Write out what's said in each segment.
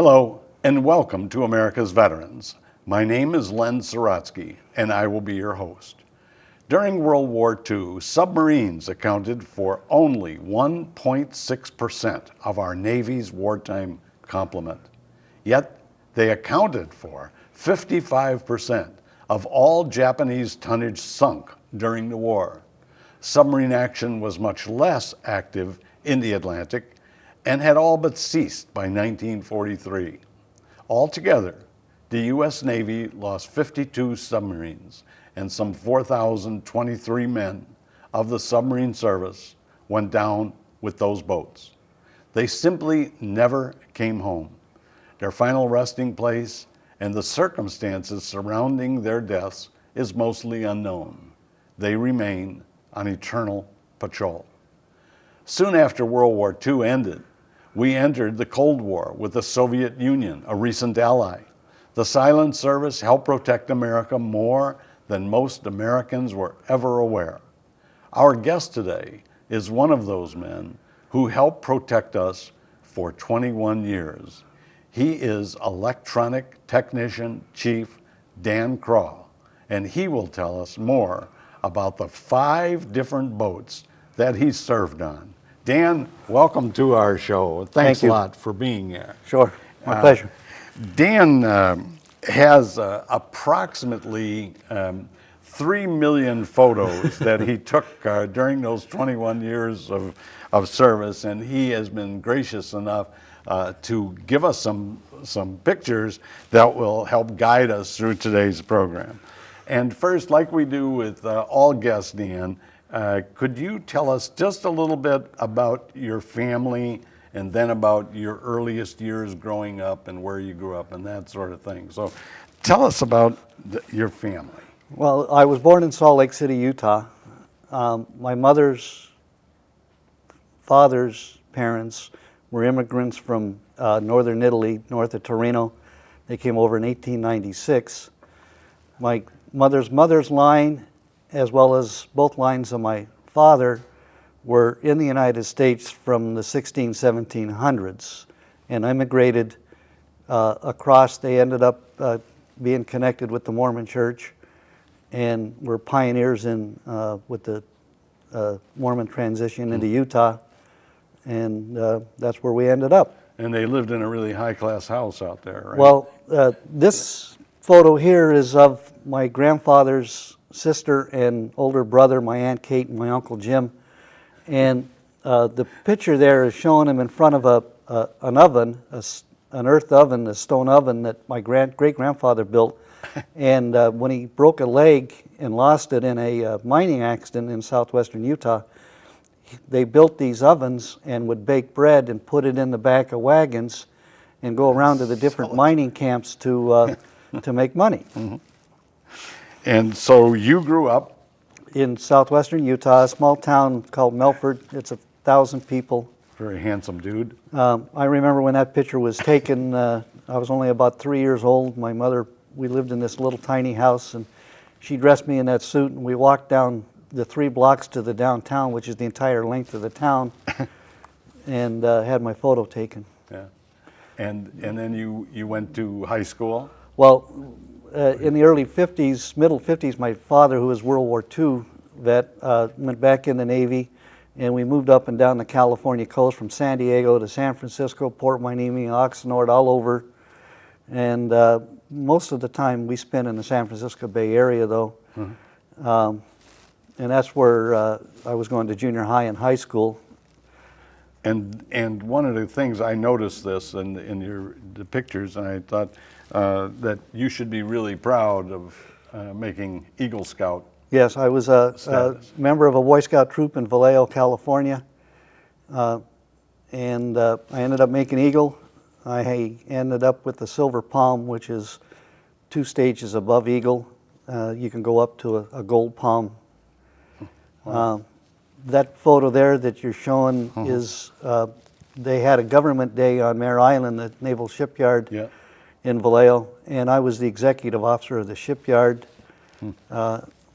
Hello, and welcome to America's Veterans. My name is Len Sorotsky, and I will be your host. During World War II, submarines accounted for only 1.6% of our Navy's wartime complement. Yet, they accounted for 55% of all Japanese tonnage sunk during the war. Submarine action was much less active in the Atlantic and had all but ceased by 1943. Altogether, the U.S. Navy lost 52 submarines, and some 4,023 men of the submarine service went down with those boats. They simply never came home. Their final resting place and the circumstances surrounding their deaths is mostly unknown. They remain on eternal patrol. Soon after World War II ended, we entered the Cold War with the Soviet Union, a recent ally. The Silent Service helped protect America more than most Americans were ever aware. Our guest today is one of those men who helped protect us for 21 years. He is Electronic Technician Chief Dan Craw, and he will tell us more about the 5 different boats that he served on. Dan, welcome to our show. Thanks a lot for being here. Sure, my pleasure. Dan has approximately 3 million photos that he took during those 21 years of service, and he has been gracious enough to give us some pictures that will help guide us through today's program. And first, like we do with all guests, Dan, could you tell us just a little bit about your family and then about your earliest years growing up and where you grew up and that sort of thing? So tell us about your family. Well, I was born in Salt Lake City, Utah. My mother's father's parents were immigrants from northern Italy, north of Torino. They came over in 1896. My mother's line, as well as both lines of my father, were in the United States from the 1700s and immigrated across. They ended up being connected with the Mormon Church and were pioneers in with the Mormon transition into Utah, and that's where we ended up. And they lived in a really high-class house out there, right? Well, this photo here is of my grandfather's sister and older brother, my Aunt Kate and my Uncle Jim. And the picture there is showing him in front of an oven, an earth oven, a stone oven that my great-grandfather built. And when he broke a leg and lost it in a mining accident in southwestern Utah, they built these ovens and would bake bread and put it in the back of wagons and go around to the different mining camps to make money. Mm-hmm. And so you grew up in southwestern Utah, a small town called Melford. It's 1,000 people. Very handsome dude. I remember when that picture was taken, I was only about 3 years old. My mother, we lived in this little tiny house, and she dressed me in that suit, and we walked down the 3 blocks to the downtown, which is the entire length of the town, and had my photo taken. Yeah. And then you went to high school? Well, in the early 50s, middle 50s, my father, who was World War II vet, went back in the Navy, and we moved up and down the California coast from San Diego to San Francisco, Port Hueneme, Oxnard, all over. And most of the time we spent in the San Francisco Bay Area, though. Mm-hmm. And that's where I was going to junior high and high school. And one of the things I noticed this in the pictures, and I thought that you should be really proud of making Eagle Scout. Yes, I was a member of a Boy Scout troop in Vallejo, California, and I ended up making Eagle. I ended up with the Silver Palm, which is 2 stages above Eagle. You can go up to a Gold Palm. Wow. That photo there that you're showing is, they had a government day on Mare Island, the Naval Shipyard in Vallejo, and I was the executive officer of the shipyard.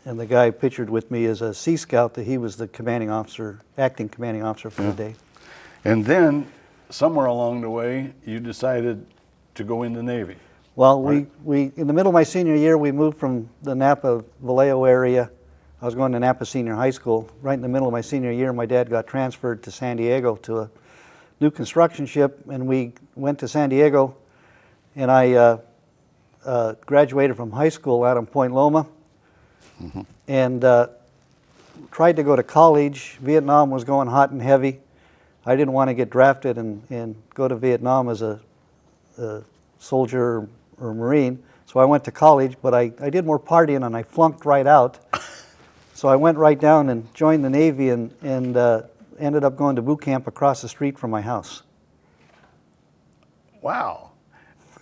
And the guy pictured with me is a Sea Scout, that he was the commanding officer, acting commanding officer for the day. And then, somewhere along the way, you decided to go in the Navy? Well, Right. we in the middle of my senior year, we moved from the Napa Vallejo area. I was going to Napa Senior High School. Right in the middle of my senior year, my dad got transferred to San Diego to a new construction ship, and we went to San Diego, and I graduated from high school out in Point Loma, and tried to go to college. Vietnam was going hot and heavy. I didn't want to get drafted and go to Vietnam as a soldier or Marine, so I went to college, but I did more partying and I flunked right out. So I went right down and joined the Navy and ended up going to boot camp across the street from my house. Wow.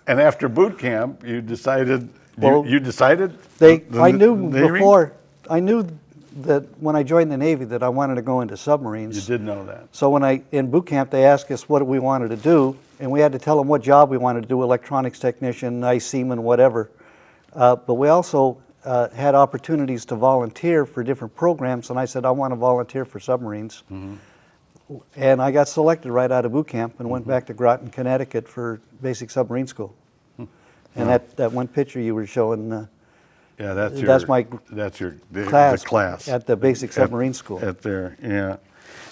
And after boot camp, you decided, Well, you decided? I knew Navy? before, I knew that when I joined the Navy that I wanted to go into submarines. You did know that. So when in boot camp, they asked us what we wanted to do, and we had to tell them what job we wanted to do, electronics technician, ice seaman, whatever. But we also had opportunities to volunteer for different programs, and I said, I want to volunteer for submarines. And I got selected right out of boot camp and went back to Groton, Connecticut for basic submarine school. And that one picture you were showing, Yeah, that's your, that's my the class at the basic submarine school. At there, yeah.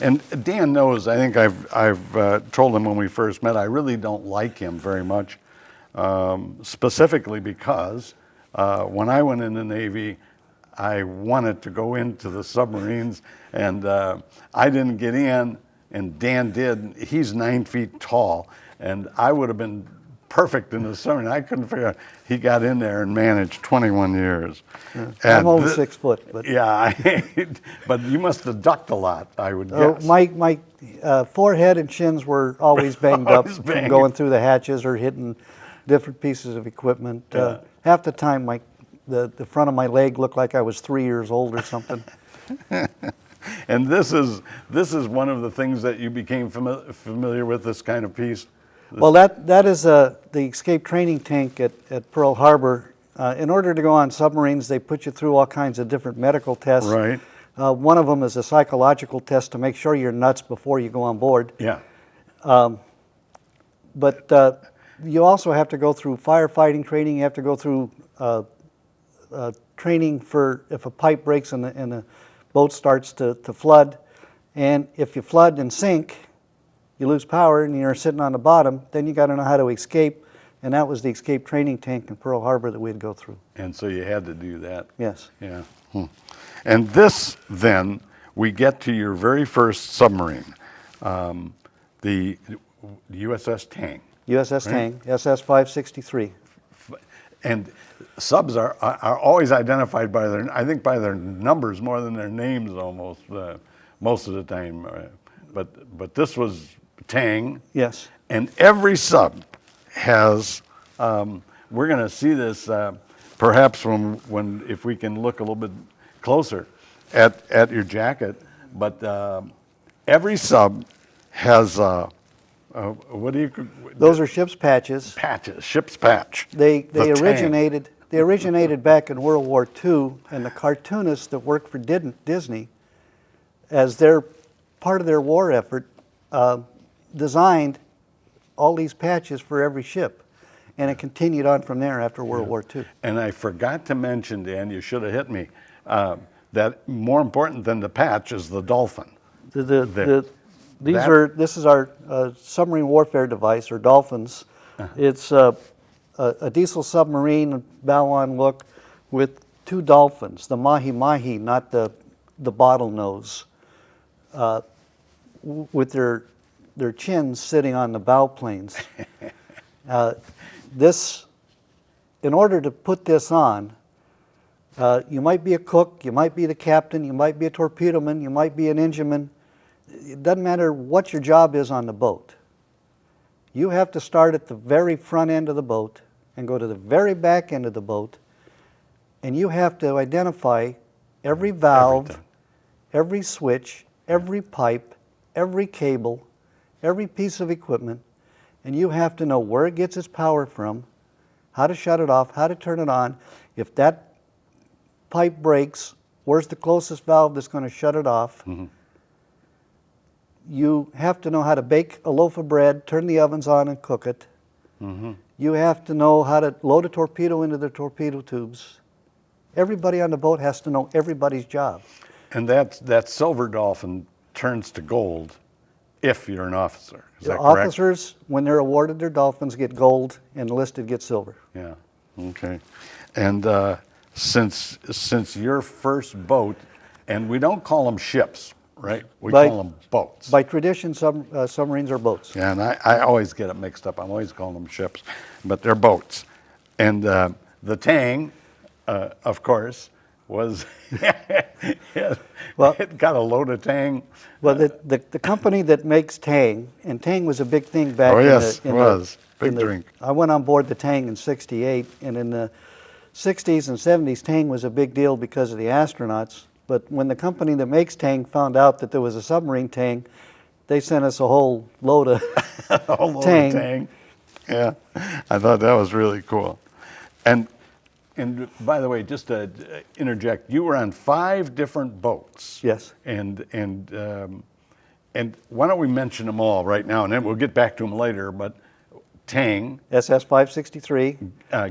And Dan knows, I think I've told him when we first met, I really don't like him very much, specifically because when I went in the Navy, I wanted to go into the submarines, and I didn't get in, and Dan did. He's 9 feet tall, and I would have been perfect in the submarine. I couldn't figure out. He got in there and managed 21 years. I'm only 6 foot. But yeah, but you must have ducked a lot, I would guess. my forehead and chins were always banged up Always from banged. going through the hatches or hitting different pieces of equipment. Yeah. Half the time, the front of my leg looked like I was 3 years old or something. And this is one of the things that you became familiar with, this kind of piece. Well, that is the escape training tank at Pearl Harbor. In order to go on submarines, they put you through all kinds of different medical tests. Right. One of them is a psychological test to make sure you're nuts before you go on board. Yeah. But you also have to go through firefighting training. You have to go through training for if a pipe breaks and the boat starts to flood. And if you flood and sink, you lose power and you're sitting on the bottom, then you got to know how to escape. And that was the escape training tank in Pearl Harbor that we'd go through. And so you had to do that. Yes. Yeah. And this, then, we get to your very first submarine, the USS Tang. USS Tang, SS 563. And subs are always identified by their, I think, by their numbers more than their names almost, most of the time. But this was Tang. Yes. And every sub has, we're going to see this perhaps when if we can look a little bit closer at your jacket, but every sub has, what do you? Those are ship's patches. Patches, ship's patch. They The Tang. originated back in World War II, and the cartoonists that worked for Disney, as their part of their war effort, designed all these patches for every ship, and it continued on from there after World War II. And I forgot to mention, Dan, you should have hit me, that more important than the patch is the dolphin. This is our submarine warfare device, or dolphins. It's a diesel submarine, bow-on look, with two dolphins, the mahi-mahi, not the bottlenose, with their chins sitting on the bow planes. In order to put this on, you might be a cook, you might be the captain, you might be a torpedoman, you might be an engineman. It doesn't matter what your job is on the boat. You have to start at the very front end of the boat and go to the very back end of the boat, and you have to identify every valve, Everything. every switch, every pipe, every cable, every piece of equipment, and you have to know where it gets its power from, how to shut it off, how to turn it on. If that pipe breaks, where's the closest valve that's going to shut it off? Mm-hmm. You have to know how to bake a loaf of bread, turn the ovens on and cook it. Mm-hmm. You have to know how to load a torpedo into the torpedo tubes. Everybody on the boat has to know everybody's job. And that silver dolphin turns to gold if you're an officer. Is that correct? Officers, when they're awarded their dolphins, get gold, and enlisted get silver. Yeah. Okay. And since your first boat, and we don't call them ships, right? We call them boats. By tradition, submarines are boats. Yeah, and I always get it mixed up. I'm always calling them ships, but they're boats. And the Tang, of course, was it got a load of Tang. Well, the company that makes Tang, and Tang was a big thing back in the big drink. I went on board the Tang in '68, and in the '60s and '70s, Tang was a big deal because of the astronauts. But when the company that makes Tang found out that there was a submarine Tang, they sent us a whole load of a whole load Tang. Of Tang. Yeah, I thought that was really cool. And by the way, just to interject, you were on 5 different boats. Yes. And why don't we mention them all right now, and then we'll get back to them later. But Tang, SS 563,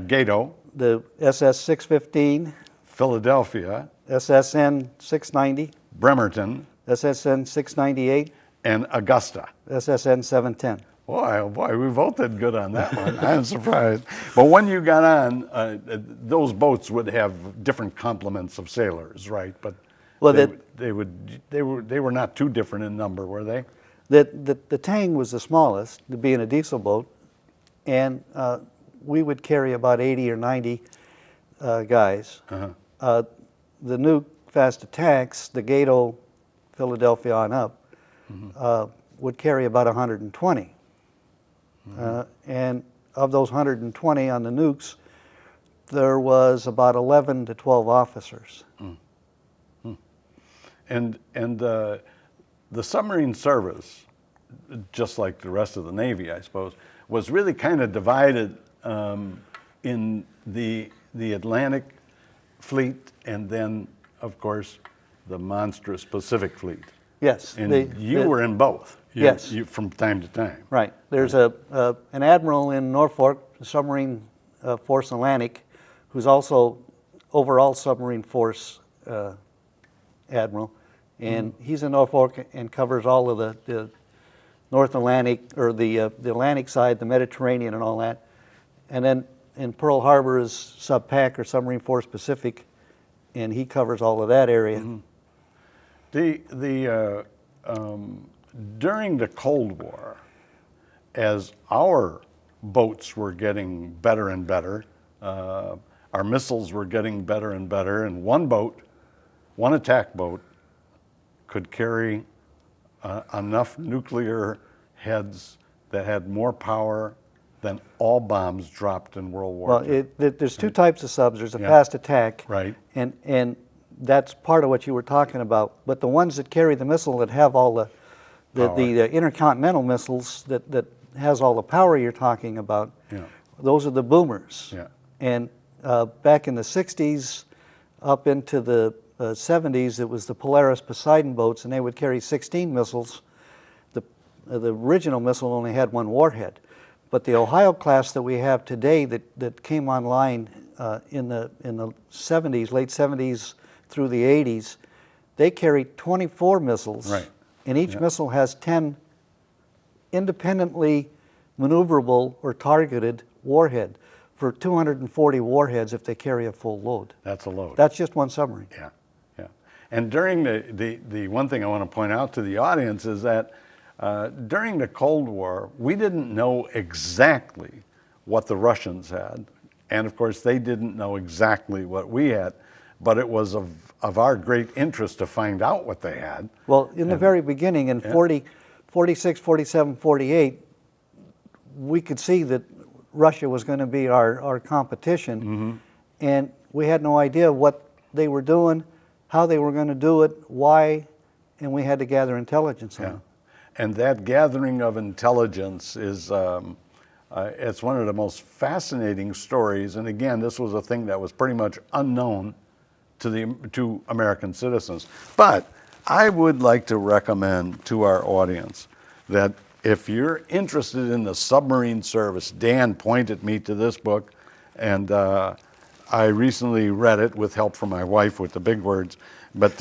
Gato, the SS 615, Philadelphia, SSN 690, Bremerton, SSN 698, and Augusta. SSN 710. Boy, oh boy, we both did good on that one. I'm surprised. But when you got on, those boats would have different complements of sailors, right? But well, they were not too different in number, were they? The Tang was the smallest, to be in a diesel boat, and we would carry about 80 or 90 guys. Uh-huh. The new fast attacks, the Gato, Philadelphia on up, would carry about 120. And of those 120 on the nukes, there was about 11 to 12 officers. And the submarine service, just like the rest of the Navy, I suppose, was really kind of divided in the Atlantic Fleet and then, of course, the monstrous Pacific Fleet. Yes. And you were in both. Yes. From time to time. Right. There's an admiral in Norfolk, Submarine Force Atlantic, who's also overall submarine force admiral, and he's in Norfolk and covers all of the North Atlantic, or the Atlantic side, the Mediterranean and all that. And then in Pearl Harbor is SubPac, or Submarine Force Pacific, and he covers all of that area. During the Cold War, as our boats were getting better and better, our missiles were getting better and better, and one attack boat could carry enough nuclear heads that had more power than all bombs dropped in World War II. Well, there's 2 types of subs. There's a fast attack, right, and that's part of what you were talking about. But the ones that carry the missile that have all the intercontinental missiles that has all the power you're talking about, those are the boomers. Yeah. And back in the 60s, up into the 70s, it was the Polaris Poseidon boats, and they would carry 16 missiles. The original missile only had 1 warhead. But the Ohio class that we have today that came online in the 70s, late 70s through the 80s, they carry 24 missiles. Right. And each missile has 10 independently maneuverable or targeted warhead for 240 warheads if they carry a full load. That's a load. That's just one submarine. Yeah, yeah. And during the one thing I want to point out to the audience is that during the Cold War, we didn't know exactly what the Russians had. And of course, they didn't know exactly what we had. But it was of our great interest to find out what they had. Well, in the very beginning, in 46, 47, 48, we could see that Russia was going to be our competition. And we had no idea what they were doing, how they were going to do it, why, and we had to gather intelligence on it. And that gathering of intelligence is, it's one of the most fascinating stories. And again, this was a thing that was pretty much unknown to American citizens. But I would like to recommend to our audience that if you're interested in the submarine service, Dan pointed me to this book, and I recently read it with help from my wife with the big words, but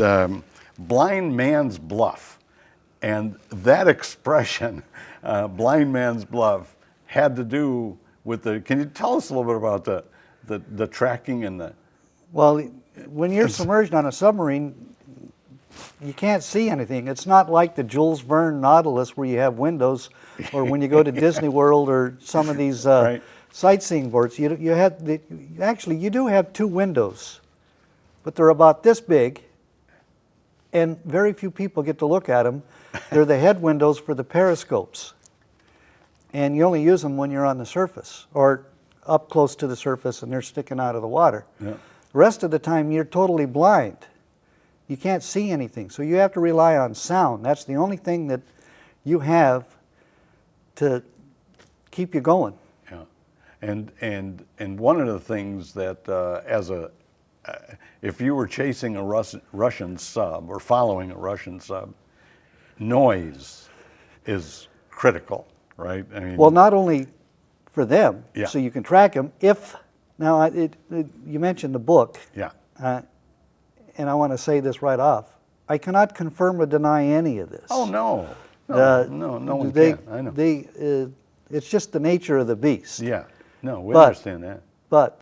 Blind Man's Bluff. And that expression, blind man's bluff, had to do with the, can you tell us a little bit about the tracking and the... Well, when you're submerged on a submarine, you can't see anything. It's not like the Jules Verne Nautilus where you have windows, or when you go to Disney World or some of these Right. sightseeing boards. Actually, you do have two windows, but they're about this big, and very few people get to look at them. They're the head windows for the periscopes, and you only use them when you're on the surface or up close to the surface and they're sticking out of the water. Yeah. The rest of the time, you're totally blind. You can't see anything, so you have to rely on sound. That's the only thing that you have to keep you going. Yeah, and one of the things that if you were chasing a Russian sub or following a Russian sub, noise is critical, right? I mean, Well, not only for them, Yeah. so you can track them. You mentioned the book, yeah, and I want to say this right off. I cannot confirm or deny any of this. oh no, no one They- can. I know. It's just the nature of the beast. Yeah, no, we But- understand that. But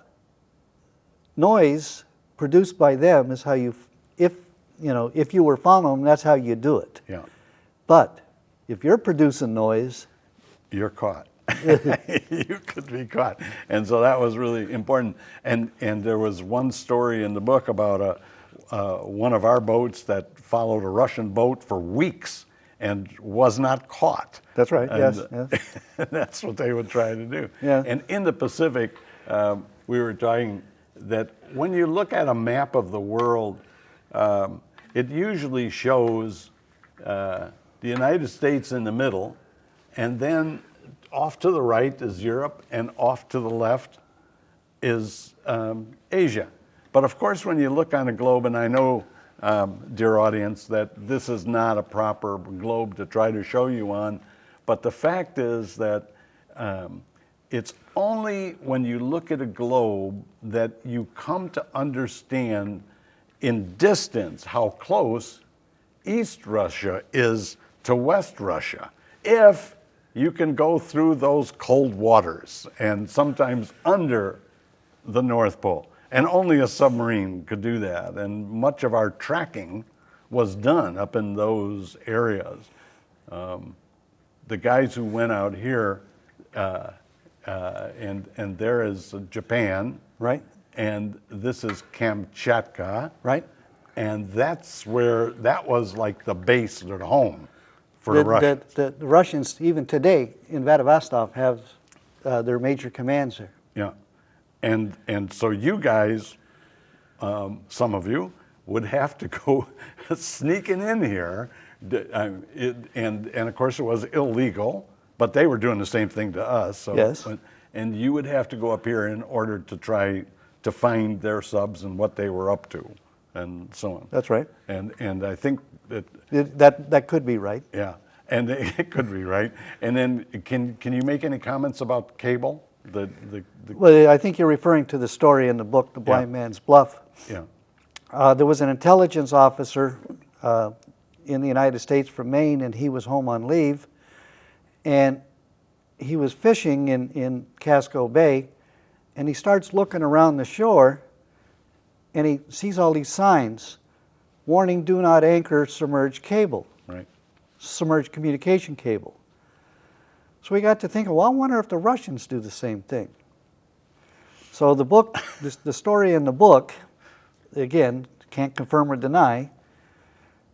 noise produced by them is how if you were following them, that's how you do it. Yeah, But if you're producing noise, you're caught. You could be caught, and so that was really important. And there was one story in the book about one of our boats that followed a Russian boat for weeks and was not caught. that's right. And, Yes. that's what they would try to do. Yeah. And in the Pacific, we were talking that when you look at a map of the world, it usually shows the United States in the middle, and then off to the right is Europe, and off to the left is Asia. But of course, when you look on a globe, and I know, dear audience, that this is not a proper globe to try to show you on, but the fact is that it's only when you look at a globe that you come to understand in distance how close East Russia is to West Russia, if you can go through those cold waters and sometimes under the North Pole. And only a submarine could do that. And much of our tracking was done up in those areas. The guys who went out here, and there is Japan, Right. and this is Kamchatka, Right. and that was like the base or the home for the Russians. The Russians, even today, in Vladivostok, have their major commands there. Yeah, and so you guys, some of you, would have to go sneaking in here, and of course it was illegal, but they were doing the same thing to us. So, Yes. and you would have to go up here in order to try to find their subs and what they were up to, and so on. That's right. And I think that. That could be right. Yeah, and it could be right. And then can you make any comments about cable? Well, I think you're referring to the story in the book, The Blind Man's Bluff. Yeah. There was an intelligence officer in the United States from Maine, and he was home on leave, and he was fishing in Casco Bay, and he starts looking around the shore, and he sees all these signs, warning, do not anchor submerged cable, Right. submerged communication cable. So we got to thinking, well, I wonder if the Russians do the same thing. So the book, the story in the book, again, can't confirm or deny,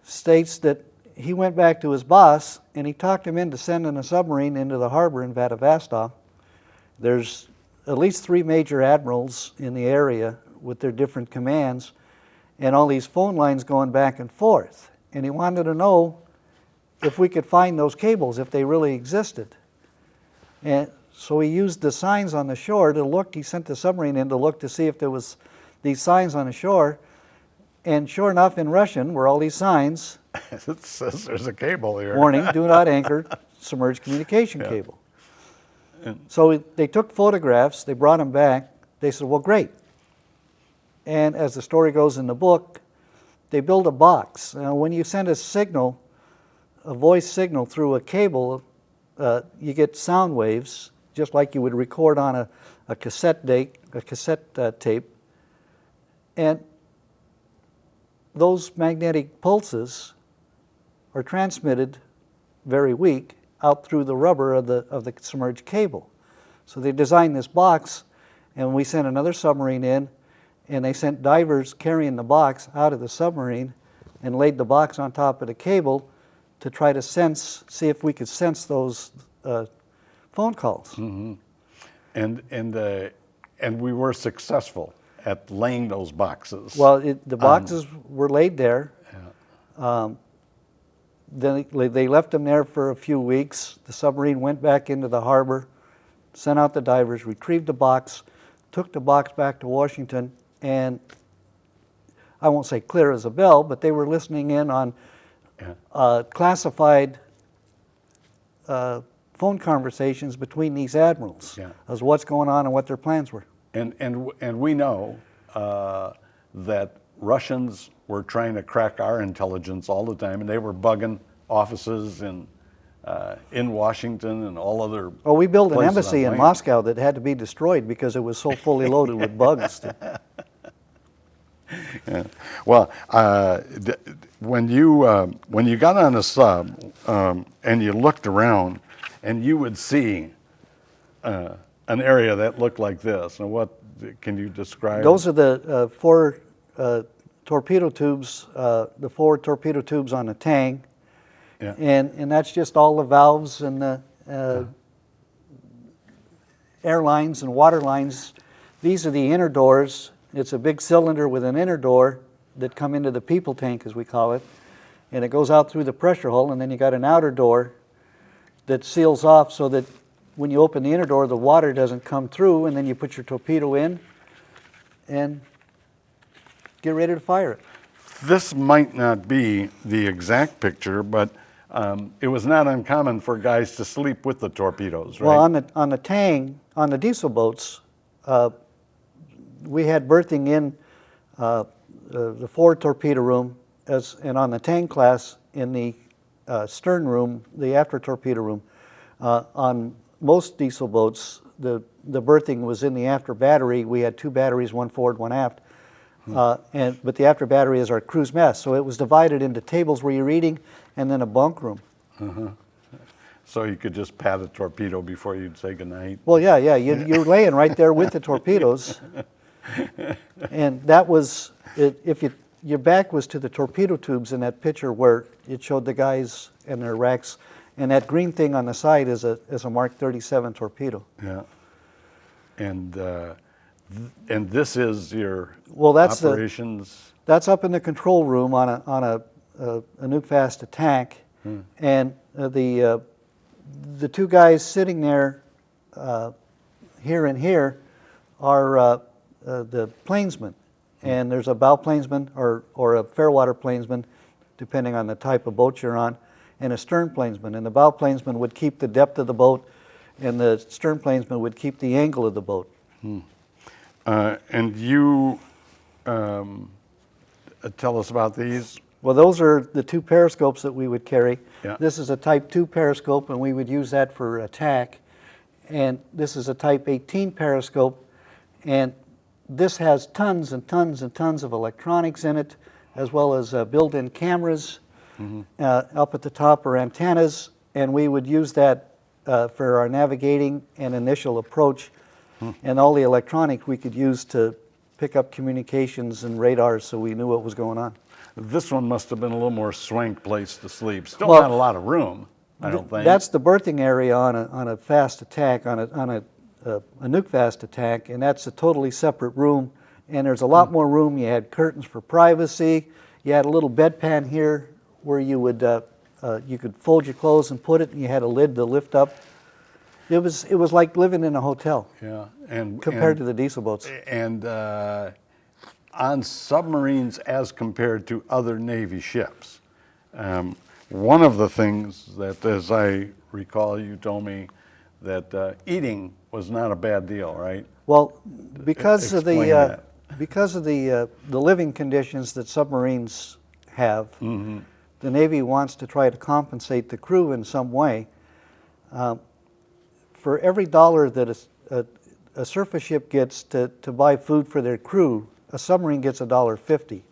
states that he went back to his boss and he talked him into sending a submarine into the harbor in Vladivostok. There's at least 3 major admirals in the area with their different commands and all these phone lines going back and forth. And he wanted to know if we could find those cables, if they really existed. And so he used the signs on the shore to look. He sent the submarine in to look to see if there was these signs on the shore. And sure enough, in Russian were all these signs. It says there's a cable here. Warning, do not anchor submerged communication cable. So they took photographs, they brought them back, they said, well, great. And as the story goes in the book, they build a box. Now, when you send a signal, a voice signal through a cable, you get sound waves, just like you would record on a cassette tape. And those magnetic pulses are transmitted very weak out through the rubber of the submerged cable. So they designed this box, and we sent another submarine in, and they sent divers carrying the box out of the submarine and laid the box on top of the cable to try to see if we could sense those phone calls. Mm-hmm. And we were successful at laying those boxes. Well, the boxes were laid there. Yeah. Then they left them there for a few weeks. The submarine went back into the harbor, sent out the divers, retrieved the box, took the box back to Washington, and I won't say clear as a bell, but they were listening in on classified phone conversations between these admirals as what's going on and what their plans were. And we know that Russians were trying to crack our intelligence all the time, and they were bugging offices in Washington and all other Oh, we built an places embassy in Moscow that had to be destroyed because it was so fully loaded with bugs. Yeah. Well, when you got on a sub and you looked around, and you would see an area that looked like this, and what can you describe? Those are the four torpedo tubes, the four torpedo tubes on the tang, and that's just all the valves and the air lines and water lines. These are the inner doors. It's a big cylinder with an inner door that come into the people tank, as we call it, and it goes out through the pressure hull, and then you got an outer door that seals off so that when you open the inner door, the water doesn't come through, and then you put your torpedo in and get ready to fire it. This might not be the exact picture, but it was not uncommon for guys to sleep with the torpedoes, right? Well, on the tang, on the diesel boats, we had berthing in the forward torpedo room, and on the tang class in the stern room, the after torpedo room. On most diesel boats, the berthing was in the after battery. We had two batteries, one forward, one aft. But the after battery is our crew's mess. So it was divided into tables where you're eating and then a bunk room. So you could just pat a torpedo before you'd say goodnight? Well, yeah. You're laying right there with the torpedoes. And that was, your back was to the torpedo tubes in that picture where it showed the guys and their racks. And that green thing on the side is a Mark 37 torpedo. Yeah. And this is your operations? That's up in the control room on a nuke fast attack. And the two guys sitting there, here and here, are the plainsmen. And there's a bow plainsman or a fairwater plainsman, depending on the type of boat you're on, and a stern plainsman. And the bow plainsman would keep the depth of the boat, and the stern plainsman would keep the angle of the boat. And you tell us about these? Well, those are the two periscopes that we would carry. Yeah. This is a Type 2 periscope, and we would use that for attack. And this is a Type 18 periscope, and this has tons and tons and tons of electronics in it, as well as built-in cameras. Up at the top are antennas, and we would use that for our navigating and initial approach. And all the electronics we could use to pick up communications and radars so we knew what was going on. This one must have been a little more swank place to sleep. Still not a lot of room, I don't think. That's the berthing area on a fast attack, on a nuke fast attack, and that's a totally separate room. And there's a lot more room. You had curtains for privacy. You had a little bedpan here where you would you could fold your clothes and put it, and you had a lid to lift up. It was like living in a hotel. Yeah, compared to the diesel boats. And on submarines as compared to other Navy ships, one of the things that, as I recall, you told me that eating was not a bad deal, right? Well, because of Explain the that. the living conditions that submarines have, the Navy wants to try to compensate the crew in some way. For every dollar that a surface ship gets to buy food for their crew, a submarine gets $1.50.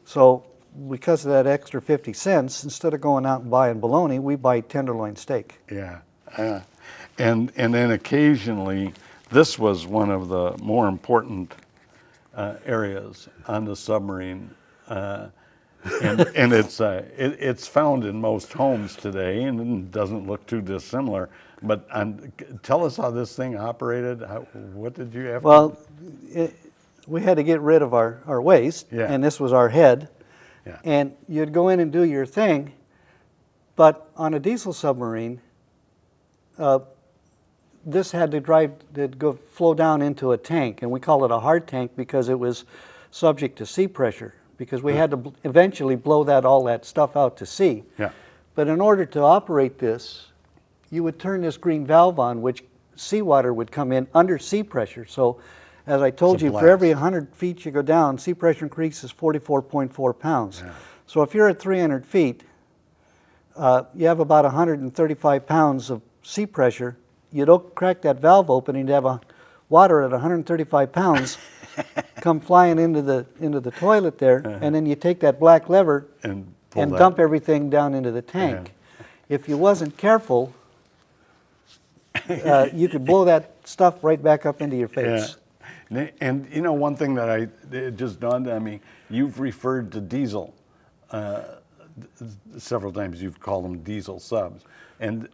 So because of that extra 50 cents, instead of going out and buying bologna, we buy tenderloin steak. Yeah. And then occasionally, this was one of the more important areas on the submarine. And it's found in most homes today, and it doesn't look too dissimilar. But tell us how this thing operated. What did you have Well, we had to get rid of our waste, Yeah. and this was our head. Yeah. And you'd go in and do your thing, but on a diesel submarine, this had to flow down into a tank, and we call it a hard tank because it was subject to sea pressure, because we had to eventually blow all that stuff out to sea. Yeah. But in order to operate this, you would turn this green valve on, which seawater would come in under sea pressure. So, as I told It's a you, for blast. every 100 feet you go down, sea pressure increases 44.4 pounds. Yeah. So if you're at 300 feet, you have about 135 pounds of sea pressure. You don't crack that valve open and you have water at 135 pounds come flying into the toilet there, and then you take that black lever And and dump everything down into the tank. If you wasn't careful, you could blow that stuff right back up into your face. Yeah. And you know, one thing that it just dawned on me, you've referred to diesel several times. You've called them diesel subs. And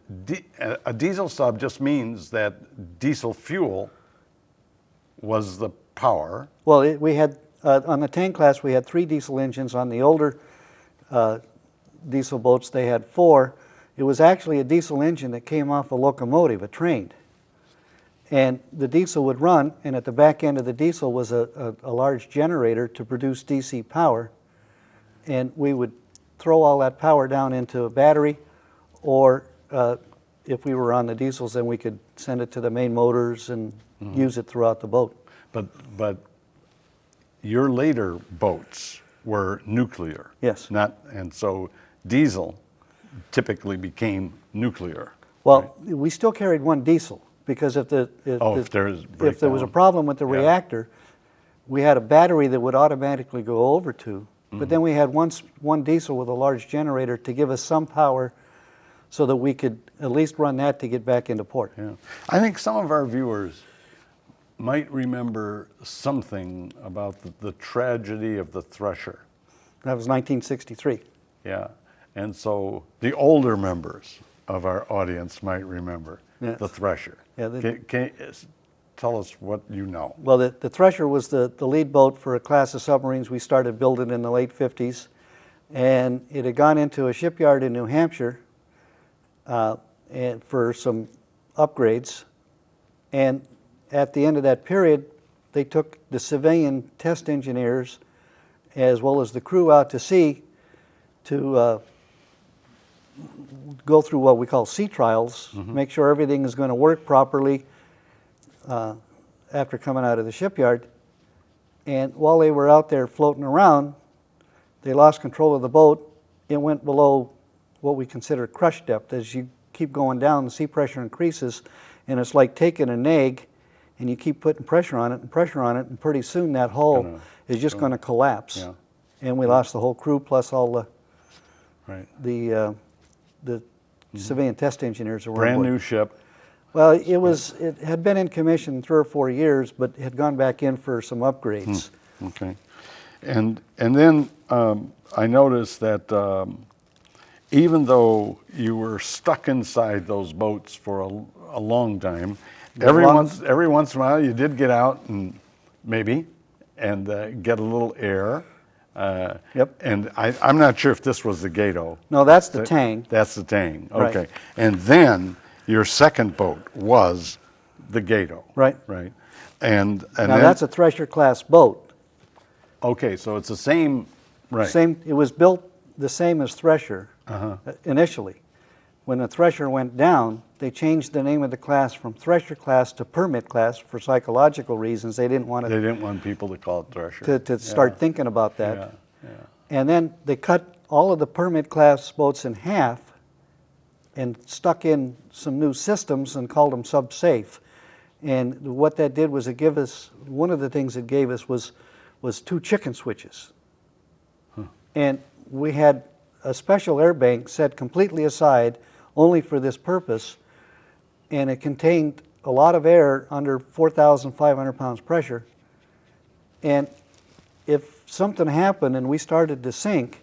a diesel sub just means that diesel fuel was the power. Well, we had, on the tank class, we had 3 diesel engines. On the older diesel boats, they had 4. It was actually a diesel engine that came off a locomotive, a train. And the diesel would run, and at the back end of the diesel was a large generator to produce DC power. And we would throw all that power down into a battery, or if we were on the diesels, then we could send it to the main motors and use it throughout the boat. But your later boats were nuclear. Yes. And so diesel typically became nuclear. Well, we still carried 1 diesel, because if there was a problem with the reactor, we had a battery that would automatically go over to. But then we had one diesel with a large generator to give us some power, so that we could at least run that to get back into port. Yeah. I think some of our viewers might remember something about the tragedy of the Thresher. That was 1963. Yeah. And so the older members of our audience might remember the Thresher. Yeah, can you tell us what you know? Well, the Thresher was the lead boat for a class of submarines we started building in the late 50s. And it had gone into a shipyard in New Hampshire and for some upgrades. And at the end of that period, they took the civilian test engineers as well as the crew out to sea to go through what we call sea trials, make sure everything is going to work properly after coming out of the shipyard. And while they were out there floating around, they lost control of the boat. It went below what we consider crush depth. As you keep going down, the sea pressure increases, and it's like taking an egg and you keep putting pressure on it and pressure on it, and pretty soon that hull is just going to collapse. Yeah. And we lost the whole crew plus all the civilian test engineers that were brand on board. New ship. Well, it had been in commission 3 or 4 years, but had gone back in for some upgrades. Okay. And then I noticed that even though you were stuck inside those boats for a long time, every once in a while you did get out and get a little air. Yep. And I'm not sure if this was the Gato. No, that's the Tang. That's the Tang. Okay. Right. And then your second boat was the Gato. Right. Right. And now then, that's a Thresher class boat. okay, so it's the same. Right. Same. It was built the same as Thresher initially. When the Thresher went down, they changed the name of the class from Thresher class to permit class for psychological reasons. They didn't want people to call it Thresher. to start thinking about that. Yeah, yeah. And then they cut all of the permit class boats in half and stuck in some new systems and called them sub-safe. And what that did was it gave us, one of the things it gave us was 2 chicken switches. And we had a special air bank set completely aside only for this purpose, and it contained a lot of air under 4,500 pounds pressure. And if something happened and we started to sink,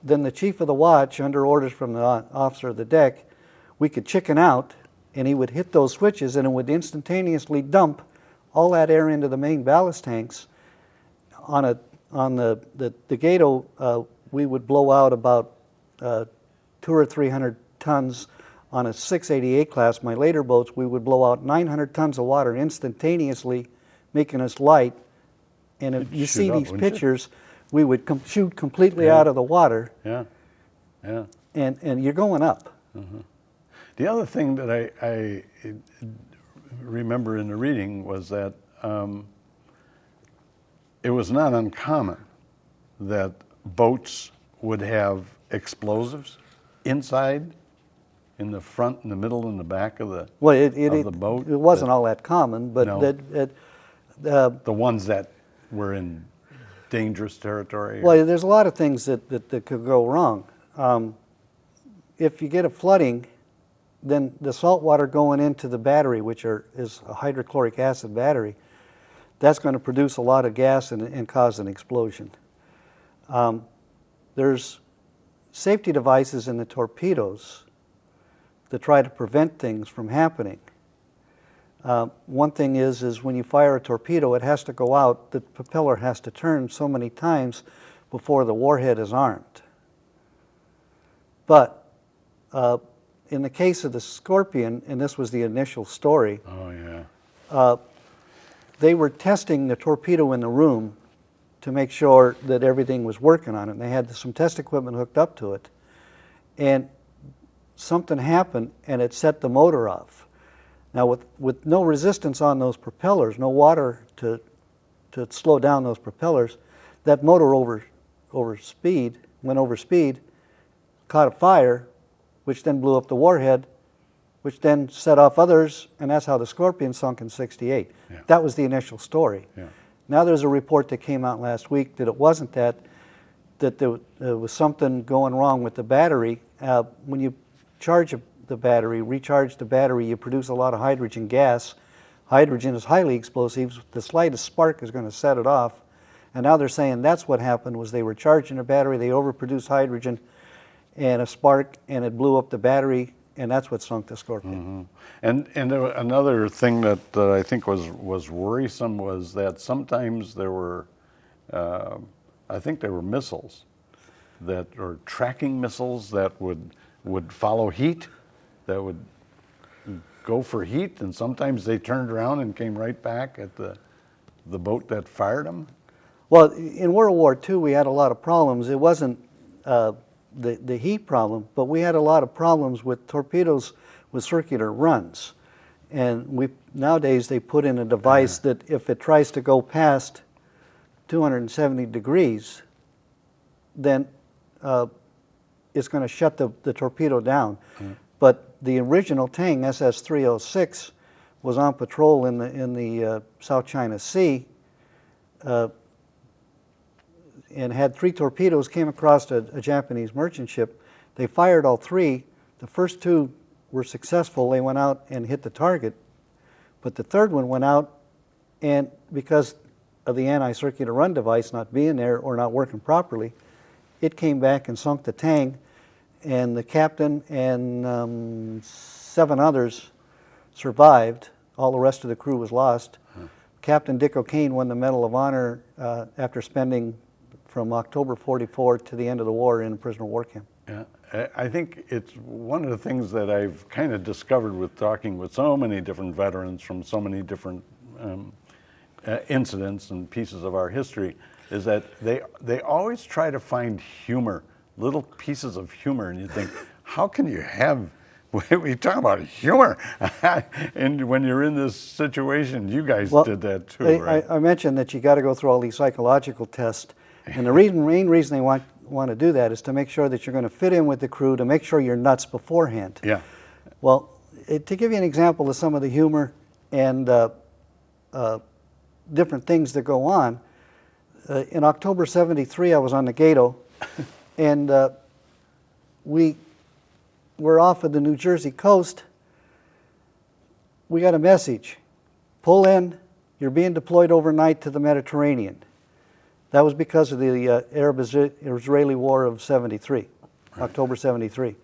then the chief of the watch, under orders from the officer of the deck, we could chicken out, and he would hit those switches, and it would instantaneously dump all that air into the main ballast tanks. On the Gato, we would blow out about 200 or 300 tons. On a 688 class, my later boats, we would blow out 900 tons of water instantaneously, making us light. And if you see these pictures, we would shoot completely out of the water. Yeah, yeah. And you're going up. The other thing that I remember in the reading was that it was not uncommon that boats would have explosives inside, in the front, in the middle, and the back of the the boat. It wasn't all that common, but no. The ones that were in dangerous territory. Well, there's a lot of things that could go wrong. If you get a flooding, then the salt water going into the battery, which is a hydrochloric acid battery, that's going to produce a lot of gas and cause an explosion. There's safety devices in the torpedoes to try to prevent things from happening. One thing is when you fire a torpedo, it has to go out, the propeller has to turn so many times before the warhead is armed. But in the case of the Scorpion, and this was the initial story, they were testing the torpedo in the room to make sure that everything was working on it. And they had some test equipment hooked up to it. And something happened and it set the motor off. Now with no resistance on those propellers, no water to slow down those propellers, that motor went over speed, caught a fire, which then blew up the warhead, which then set off others, and that's how the Scorpion sunk in '68. Yeah. That was the initial story. Yeah. Now there's a report that came out last week that it wasn't that there was something going wrong with the battery. When you recharge the battery, you produce a lot of hydrogen gas. Hydrogen is highly explosive. The slightest spark is going to set it off. And now they're saying that's what happened, was they were charging the battery, they overproduced hydrogen and a spark, and it blew up the battery, and that's what sunk the Scorpion. And another thing that I think was worrisome was that sometimes there were, I think there were missiles or tracking missiles that would follow heat, that would go for heat, and sometimes they turned around and came right back at the boat that fired them. Well, in World War II, we had a lot of problems. It wasn't the heat problem, but we had a lot of problems with torpedoes with circular runs. And nowadays they put in a device that if it tries to go past 270 degrees, then it's going to shut the torpedo down. But the original Tang SS-306 was on patrol in the South China Sea, and had 3 torpedoes, came across a Japanese merchant ship. They fired all 3. The first 2 were successful. They went out and hit the target. But the third one went out, and because of the anti-circular run device not being there or not working properly, it came back and sunk the Tang, and the captain and 7 others survived. All the rest of the crew was lost. Captain Dick O'Kane won the Medal of Honor after spending from October '44 to the end of the war in a prisoner of war camp. Yeah, I think it's one of the things that I've kind of discovered with talking with so many different veterans from so many different incidents and pieces of our history is that they always try to find humor, little pieces of humor, and you think, how can you have? We talk about humor, and when you're in this situation, you guys did that too, right? I mentioned that you got to go through all these psychological tests, and the main reason they want to do that is to make sure that you're going to fit in with the crew, to make sure you're nuts beforehand. Yeah. Well, to give you an example of some of the humor and different things that go on, in October '73, I was on the Gato, and we were off of the New Jersey coast. We got a message: pull in, you're being deployed overnight to the Mediterranean. That was because of the Arab-Israeli War of '73, October '73.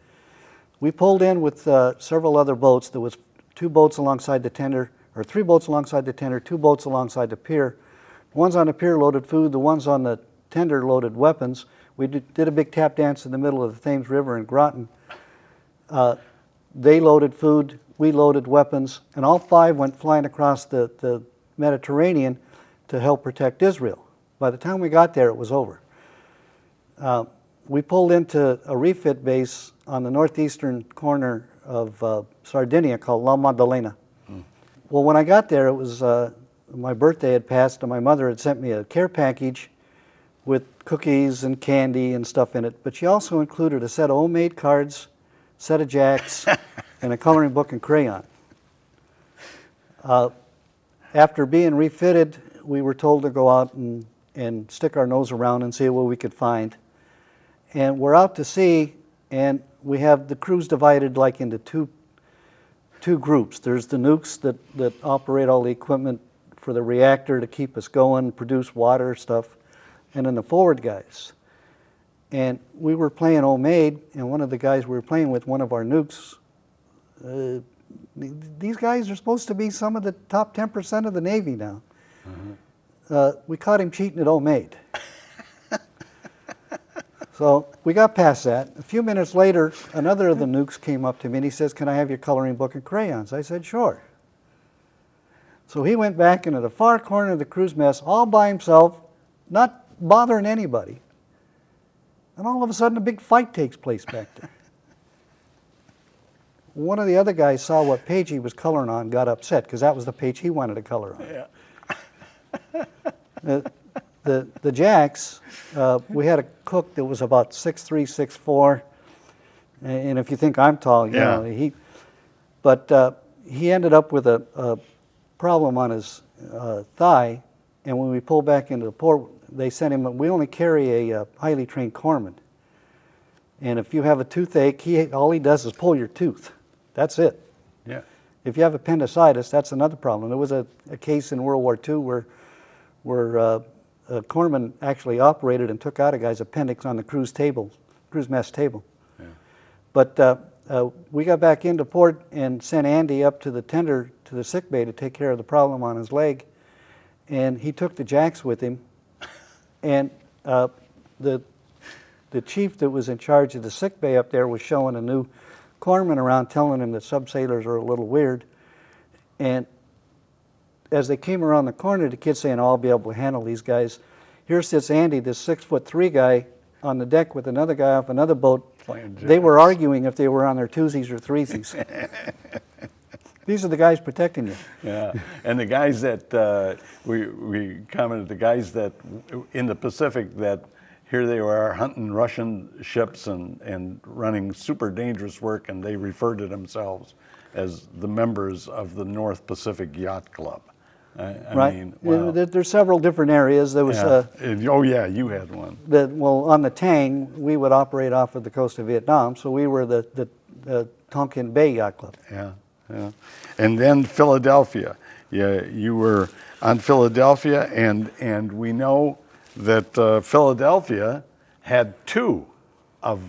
We pulled in with several other boats. There was 2 boats alongside the tender, or 3 boats alongside the tender, 2 boats alongside the pier. The ones on the pier loaded food, the ones on the tender loaded weapons. We did a big tap dance in the middle of the Thames River in Groton. They loaded food, we loaded weapons, and all 5 went flying across the Mediterranean to help protect Israel. By the time we got there, it was over. We pulled into a refit base on the northeastern corner of Sardinia called La Maddalena. Well, when I got there, it was my birthday had passed, and my mother had sent me a care package with cookies and candy and stuff in it, but she also included a set of homemade cards, set of jacks, and a coloring book and crayon. After being refitted, we were told to go out and stick our nose around and see what we could find. And we're out to sea, and we have the crews divided like into two groups. There's the nukes that operate all the equipment for the reactor to keep us going, produce water stuff, and then the forward guys. And we were playing homemade, and one of the guys we were playing with, one of our nukes, these guys are supposed to be some of the top 10% of the Navy now. We caught him cheating at homemade. So we got past that. A few minutes later, another of the nukes came up to me and he says, "Can I have your coloring book and crayons?" I said, "Sure." So he went back into the far corner of the crew's mess all by himself, not bothering anybody. And all of a sudden a big fight takes place back there. One of the other guys saw what page he was coloring on, got upset, because that was the page he wanted to color on. Yeah. The jacks, we had a cook that was about 6'3", 6'4", and if you think I'm tall, you know, he ended up with a problem on his thigh, and when we pulled back into the port, they sent him, we only carry a highly trained corpsman, and if you have a toothache, all he does is pull your tooth. That's it. Yeah. If you have appendicitis, that's another problem. There was a case in World War II where a corpsman actually operated and took out a guy's appendix on the cruise mess table. Yeah. But we got back into port and sent Andy up to the tender, to the sick bay, to take care of the problem on his leg. And he took the jacks with him. And the chief that was in charge of the sick bay up there was showing a new corpsman around, telling him that subsailors are a little weird. And as they came around the corner, the kid saying, "Oh, I'll be able to handle these guys." Here sits Andy, this 6'3" guy, on the deck with another guy off another boat. They were arguing if they were on their twosies or threesies. These are the guys protecting you. Yeah, and the guys that we commented, the guys that in the Pacific, that here they were hunting Russian ships and running super dangerous work, and they refer to themselves as the members of the North Pacific Yacht Club. I mean, wow. There's several different areas. There was oh yeah, you had one. Well, on the Tang, we would operate off of the coast of Vietnam, so we were the Tonkin Bay Yacht Club. Yeah, yeah. And then Philadelphia. Yeah, you were on Philadelphia, and we know that Philadelphia had 2 of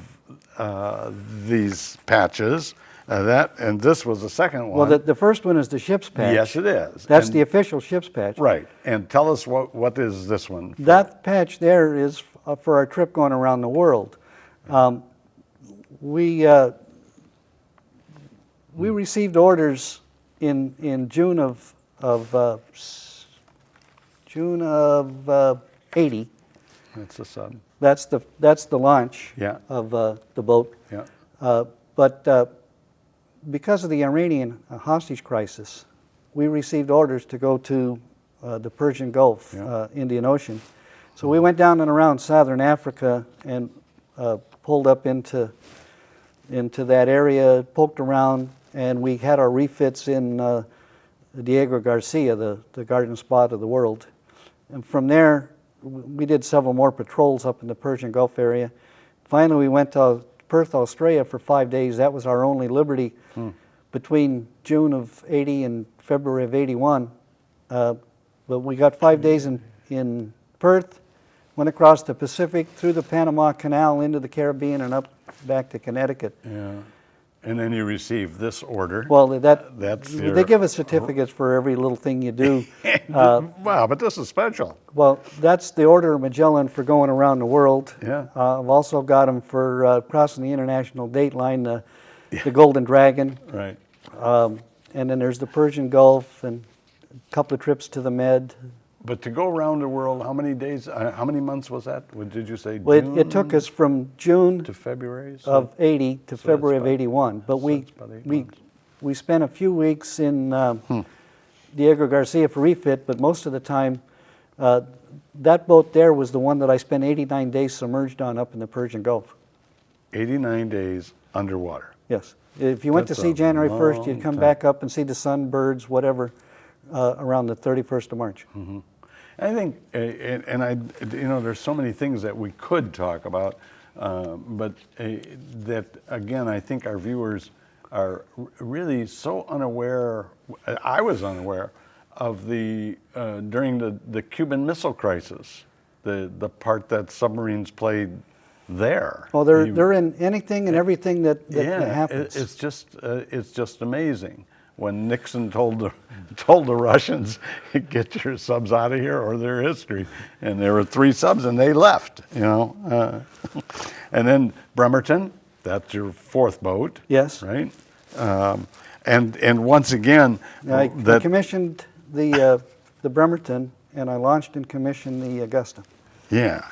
these patches. And this was the second one. Well, the first one is the ship's patch. Yes, it is. That's the official ship's patch. Right. And tell us what is this one for? That patch there is for our trip going around the world. We received orders in June of '80 That's the sub. That's the launch Yeah. of the boat. Yeah. But because of the Iranian hostage crisis, we received orders to go to the Persian Gulf, Yeah. Indian Ocean. So we went down and around southern Africa and pulled up into that area, poked around, and we had our refits in Diego Garcia, the garden spot of the world. And from there, we did several more patrols up in the Persian Gulf area. Finally, we went to Perth, Australia for 5 days. That was our only liberty between June of 80 and February of 81. But we got 5 days in Perth, went across the Pacific, through the Panama Canal into the Caribbean and up back to Connecticut. Yeah. And then you receive this order. Well, That's they give us certificates for every little thing you do. Wow, but this is special. Well, that's the Order of Magellan for going around the world. Yeah. I've also got them for crossing the international date line, the Golden Dragon. Right. And then there's the Persian Gulf and a couple of trips to the Med. But to go around the world, how many days, how many months was that? What did you say? Well, June it took us from June to February of 80 to so February that's of 81. But so that's about 8 months. we spent a few weeks in Diego Garcia for refit, but most of the time, that boat there was the one that I spent 89 days submerged on up in the Persian Gulf. 89 days underwater. Yes. If you went That's to sea a January 1st, you'd long come time. back up and see the sunbirds, whatever, around the 31st of March. I think, there's so many things that we could talk about, but that, again, I think our viewers are really so unaware, I was unaware, of during the Cuban Missile Crisis, the part that submarines played there. Well, they're in anything and everything that happens. It's just amazing. When Nixon told the Russians, "Get your subs out of here, or they're history," and there were 3 subs, and they left. And then Bremerton, that's your 4th boat. Yes. Right. And once again, I commissioned the Bremerton, and I launched and commissioned the Augusta. Yeah,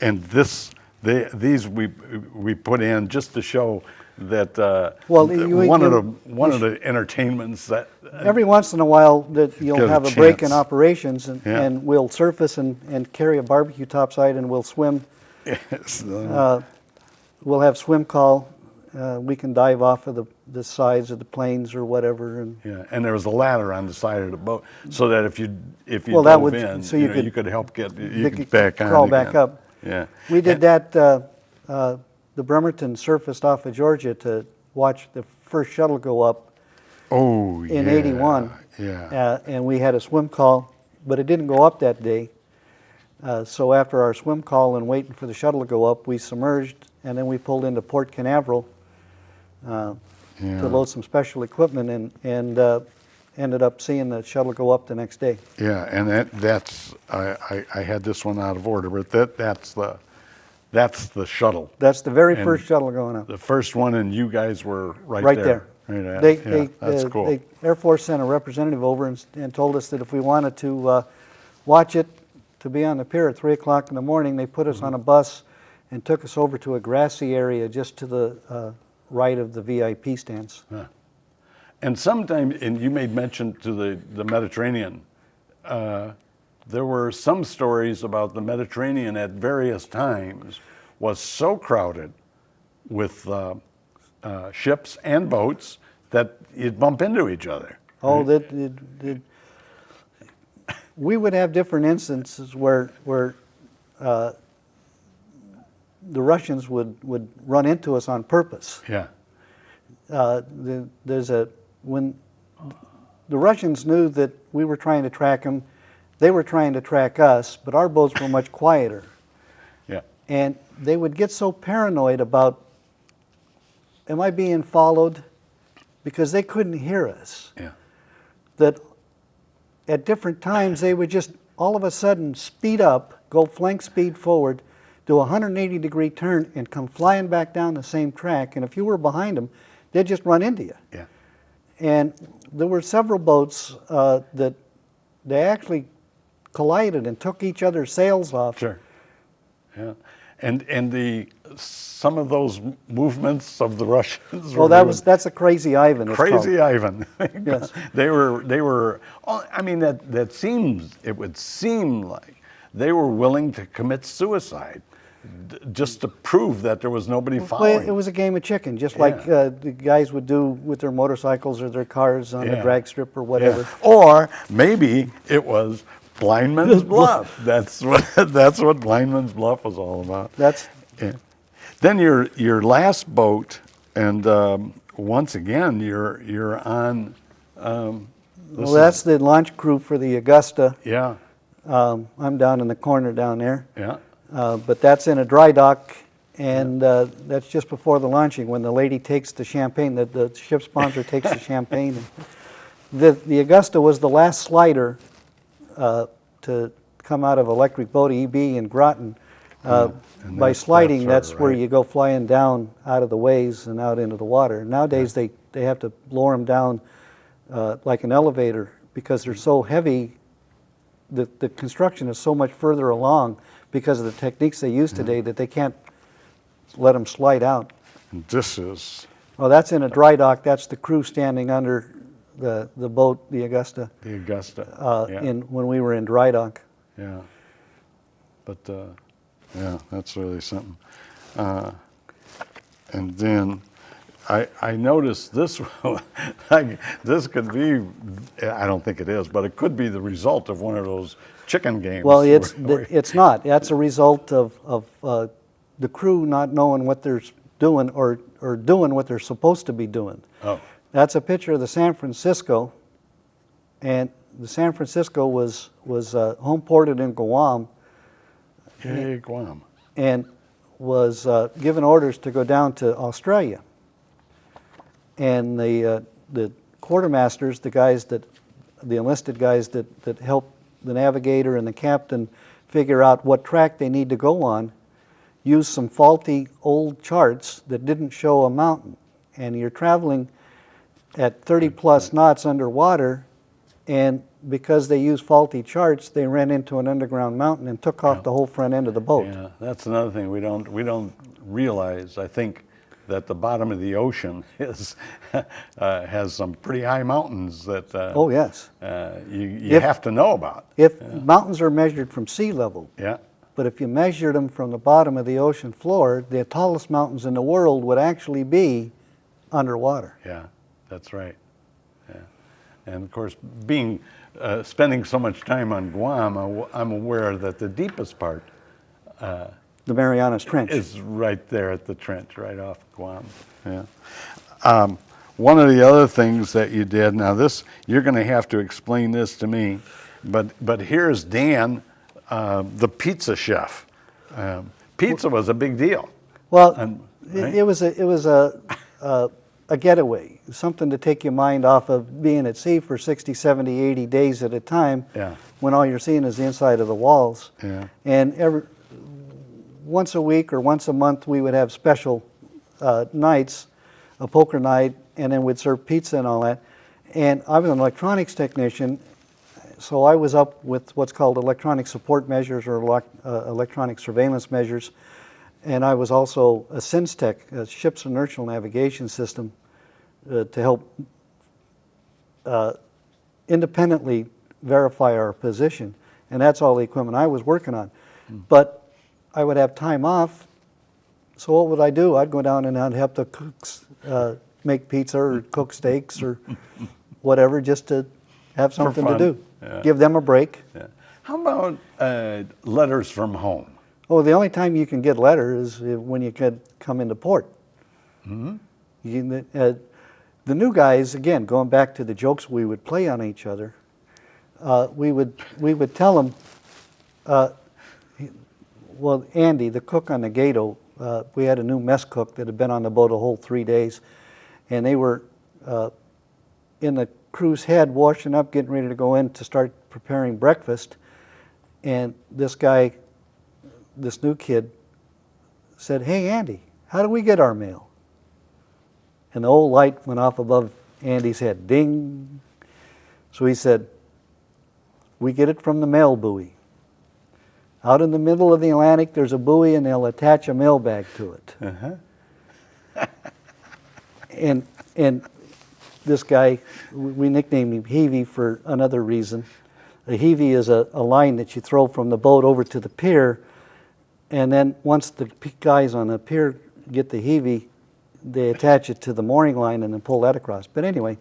and these we put in just to show that one of the entertainments that every once in a while that you'll Get a have a break in chance. operations, and, Yeah. and we'll surface and carry a barbecue topside, and we'll swim. yes, We'll have swim call. We can dive off of the sides of the planes or whatever, and and there was a ladder on the side of the boat, so that if you Well, that dove would- in, so you you could- could help get they you could could back on crawl again. back up. Yeah, we did that. The Bremerton surfaced off of Georgia to watch the first shuttle go up Oh, in yeah. '81. Yeah. And we had a swim call, but it didn't go up that day. So after our swim call and waiting for the shuttle to go up, we submerged, and then we pulled into Port Canaveral to load some special equipment, and ended up seeing the shuttle go up the next day. Yeah, and that's I had this one out of order, but that's the shuttle. That's the very And first shuttle going up. The first one, and you guys were right Right there. there. Right at- that's cool. The Air Force sent a representative over and told us that if we wanted to watch it, to be on the pier at 3 o'clock in the morning, they put us on a bus and took us over to a grassy area just to the right of the VIP stands. And sometimes, and you made mention to the Mediterranean, there were some stories about the Mediterranean at various times was so crowded with ships and boats that you'd bump into each other. Oh, we would have different instances where the Russians would run into us on purpose. Yeah. When the Russians knew that we were trying to track them, they were trying to track us, but our boats were much quieter. Yeah. And they would get so paranoid about, am I being followed? Because they couldn't hear us. Yeah. That at different times they would just all of a sudden speed up, go flank speed forward, do a 180-degree turn, and come flying back down the same track. And if you were behind them, they'd just run into you. Yeah. And there were several boats that they actually collided and took each other's sails off. Sure. Yeah. And some of those movements of the Russians Well, were that's a Crazy Ivan. It's Crazy called. Ivan. Yes. They were. I mean, it would seem like they were willing to commit suicide just to prove that there was nobody Well, following. it was a game of chicken, just like Yeah. the guys would do with their motorcycles or their cars on the Yeah. drag strip or whatever. Yeah. Or maybe it was Blindman's Bluff. That's what Blindman's Bluff was all about. That's Yeah. Then your last boat, and once again you're on. well, that's the launch crew for the Augusta. Yeah. I'm down in the corner down there. Yeah. But that's in a dry dock, and that's just before the launching when the lady takes the champagne, the ship sponsor takes the champagne. The Augusta was the last slider to come out of Electric Boat EB in Groton. And By sliding, her, that's where right? you go flying down out of the waves and out into the water. Nowadays, they have to lower them down like an elevator because they're so heavy. The construction is so much further along because of the techniques they use today that they can't let them slide out. And this is Oh, that's in a dry dock. That's the crew standing under the boat, the Augusta, the Augusta. Yeah. when we were in dry dock. Yeah. But yeah, that's really something. And then I noticed this. Like, this could be. I don't think it is, but it could be the result of one of those chicken games. Well, it's not. That's a result of the crew not knowing what they're doing or doing what they're supposed to be doing. Oh. That's a picture of the San Francisco, and the San Francisco was home ported in Guam. Yay, Guam. And was given orders to go down to Australia. And the quartermasters, the enlisted guys that help the navigator and the captain figure out what track they need to go on, used some faulty old charts that didn't show a mountain. And you're traveling at 30 plus knots underwater, and because they used faulty charts, they ran into an underground mountain and took off the whole front end of the boat. Yeah, that's another thing we don't realize. I think that the bottom of the ocean is has some pretty high mountains that Oh yes. You have to know about. If mountains are measured from sea level, Yeah. but if you measured them from the bottom of the ocean floor, the tallest mountains in the world would actually be underwater. Yeah, that's right. Yeah. And of course, spending so much time on Guam, I'm aware that the deepest part The Marianas Trench. is right there at the trench, right off Guam. Yeah. One of the other things that you did, now this, you're going to have to explain this to me, but here's Dan, the pizza chef. Pizza was a big deal. Well, right? it was a getaway, something to take your mind off of being at sea for 60, 70, 80 days at a time. Yeah. When all you're seeing is the inside of the walls. Yeah. And once a week or once a month, we would have special nights, a poker night, and then we'd serve pizza and all that. And I was an electronics technician, so I was up with what's called electronic support measures or electronic surveillance measures. And I was also a SINSTech, a ship's inertial navigation system, to help independently verify our position. And that's all the equipment I was working on. But I would have time off, so what would I do? I'd go down and I'd help the cooks make pizza or cook steaks or whatever, just to have something to fun. do. Yeah. Give them a break. Yeah. How about letters from home? Oh, the only time you can get letters is when you could come into port. Mm-hmm. The new guys, again, going back to the jokes we would play on each other, we would tell them, well, Andy, the cook on the Gato, we had a new mess cook that had been on the boat a whole 3 days, and they were in the crew's head washing up, getting ready to go in to start preparing breakfast, and this guy, this new kid, said, "Hey, Andy, how do we get our mail?" And the old light went off above Andy's head, ding. So he said, "We get it from the mail buoy." Out in the middle of the Atlantic, there's a buoy, and they'll attach a mailbag to it. And this guy, we nicknamed him Heavy for another reason. A heavy is a line that you throw from the boat over to the pier, and then once the guys on the pier get the heavy, they attach it to the mooring line and then pull that across. But anyway,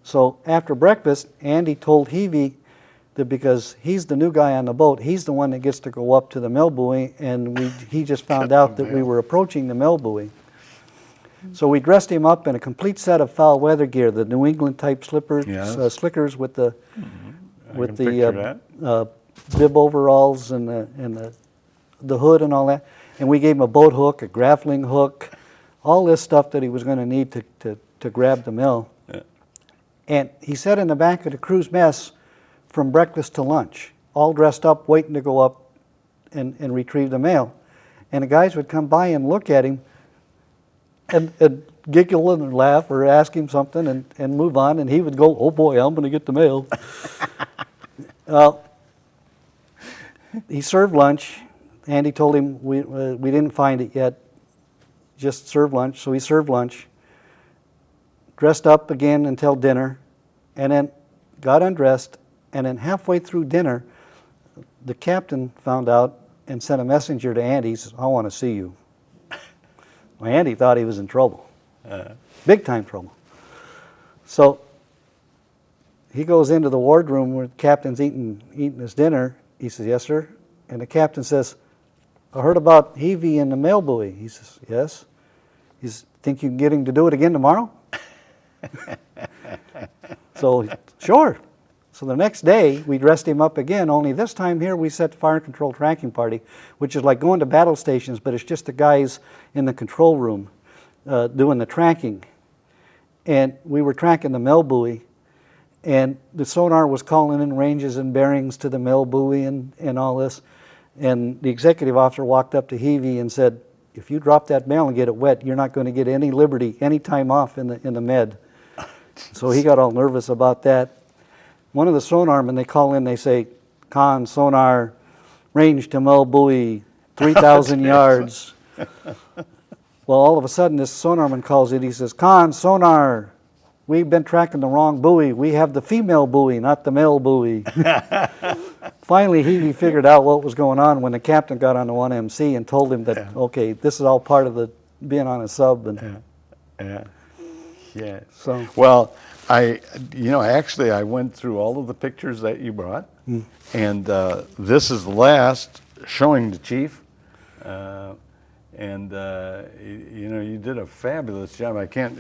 so after breakfast, Andy told Heavy that because he's the new guy on the boat, he's the one that gets to go up to the mail buoy, and he just found out that we were approaching the mail buoy. So we dressed him up in a complete set of foul weather gear, the New England type slippers, slickers with the bib overalls and the hood and all that. And we gave him a boat hook, a grappling hook, all this stuff that he was going to need to grab the mail. Yeah. And he sat in the back of the crew's mess from breakfast to lunch, all dressed up, waiting to go up and retrieve the mail. And the guys would come by and look at him and giggle and laugh or ask him something and move on, and he would go, "Oh boy, I'm going to get the mail." He served lunch. Andy told him we didn't find it yet, just serve lunch. So he served lunch, dressed up again until dinner, and then got undressed, and then halfway through dinner, the captain found out and sent a messenger to Andy. He says, "I want to see you." Well, Andy thought he was in trouble, big time trouble. So he goes into the wardroom where the captain's eating his dinner. He says, "Yes, sir." And the captain says, "I heard about Heavy and the mail buoy." He says, "Yes." He says, "Think you can get him to do it again tomorrow?" So, sure. So the next day, we dressed him up again, only this time here we set fire control tracking party, which is like going to battle stations, but it's just the guys in the control room doing the tracking. And we were tracking the mail buoy, and the sonar was calling in ranges and bearings to the mail buoy and all this. And the executive officer walked up to Heavy and said, "If you drop that mail and get it wet, you're not going to get any liberty, any time off in the med." So he got all nervous about that. One of the sonarmen, they call in, they say, "Con, sonar, range to mail buoy, 3,000 yards." Well, all of a sudden, this sonarman calls in, he says, "Con, sonar, we've been tracking the wrong buoy. We have the female buoy, not the male buoy." Finally, he figured out what was going on when the captain got on the 1MC and told him that, okay, this is all part of the being on a sub. And So, well, actually I went through all of the pictures that you brought, and this is the last showing the chief. You did a fabulous job. I can't,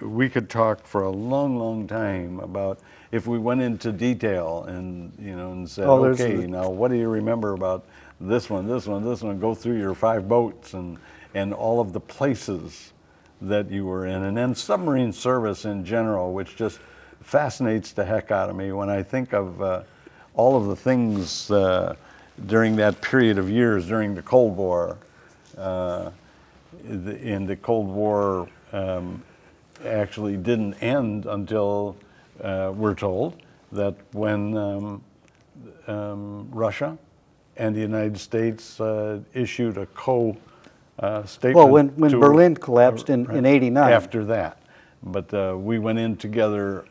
we could talk for a long, long time about if we went into detail and said, okay, now what do you remember about this one, go through your 5 boats and all of the places that you were in, and then submarine service in general, which just fascinates the heck out of me when I think of all of the things during that period of years during the Cold War. In the Cold War actually didn't end until we're told that when Russia and the United States issued a statement. Well, when Berlin collapsed in '89. After that. But we went in together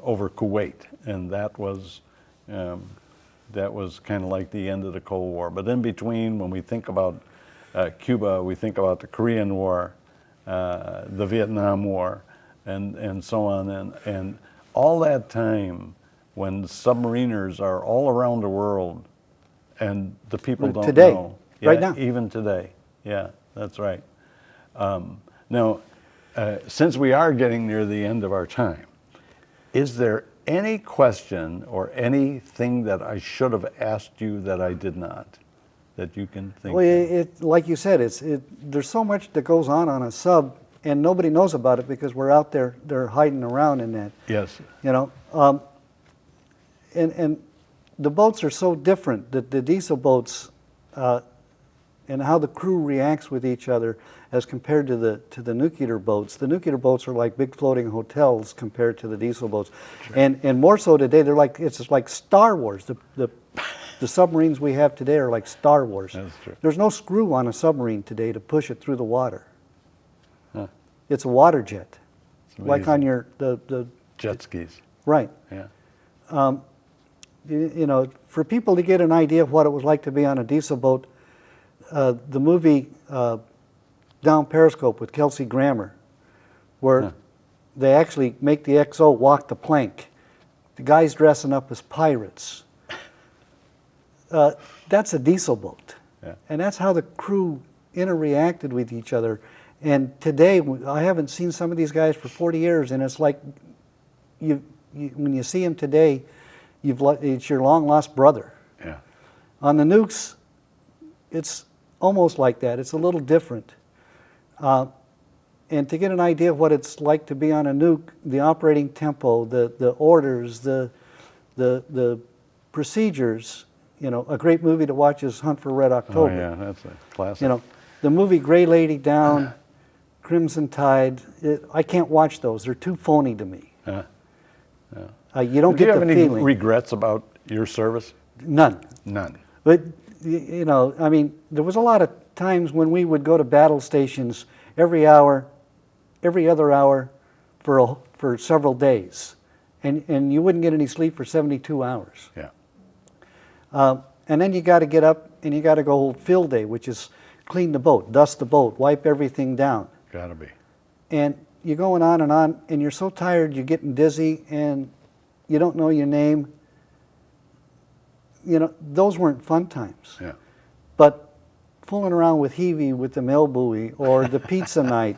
over Kuwait, and that was kind of like the end of the Cold War. But in between, when we think about Cuba, we think about the Korean War, the Vietnam War, and so on. And all that time, when submariners are all around the world, and the people don't today, know. Right now. Even today. Yeah, that's right. Now, since we are getting near the end of our time, is there any question or anything that I should have asked you that I did not, that you can think of? Like you said, there's so much that goes on a sub, and nobody knows about it because we're out there, they're hiding around in that. Yes. And the boats are so different. The diesel boats, and how the crew reacts with each other as compared to the nuclear boats. The nuclear boats are like big floating hotels compared to the diesel boats, sure. And more so today. They're like, it's just like Star Wars. The submarines we have today are like Star Wars. That's true. There's no screw on a submarine today to push it through the water. Huh. It's a water jet, like on your the jet skis. Right. Yeah. You know, for people to get an idea of what it was like to be on a diesel boat, the movie Down Periscope with Kelsey Grammer, where they actually make the XO walk the plank. The guys dressing up as pirates. That's a diesel boat. Yeah. And that's how the crew interacted with each other. And today, I haven't seen some of these guys for 40 years, and it's like when you see them today, it's your long-lost brother. Yeah. On the nukes, it's almost like that. It's a little different. And to get an idea of what it's like to be on a nuke, the operating tempo, the orders, the procedures, you know, a great movie to watch is Hunt for Red October. Oh, yeah, that's a classic. You know, the movie Gray Lady Down, Crimson Tide, I can't watch those. They're too phony to me. You don't get the feeling. Do you have any regrets about your service? None. None. But, you know, I mean, there was a lot of times when we would go to battle stations every hour, every other hour for several days. And you wouldn't get any sleep for 72 hours. Yeah. And then you got to get up and you got to go hold field day, which is clean the boat, dust the boat, wipe everything down. Got to be. And you're going on, and you're so tired, you're getting dizzy, and you don't know your name. You know, those weren't fun times. Yeah. But fooling around with Heavey with the mail buoy or the pizza night,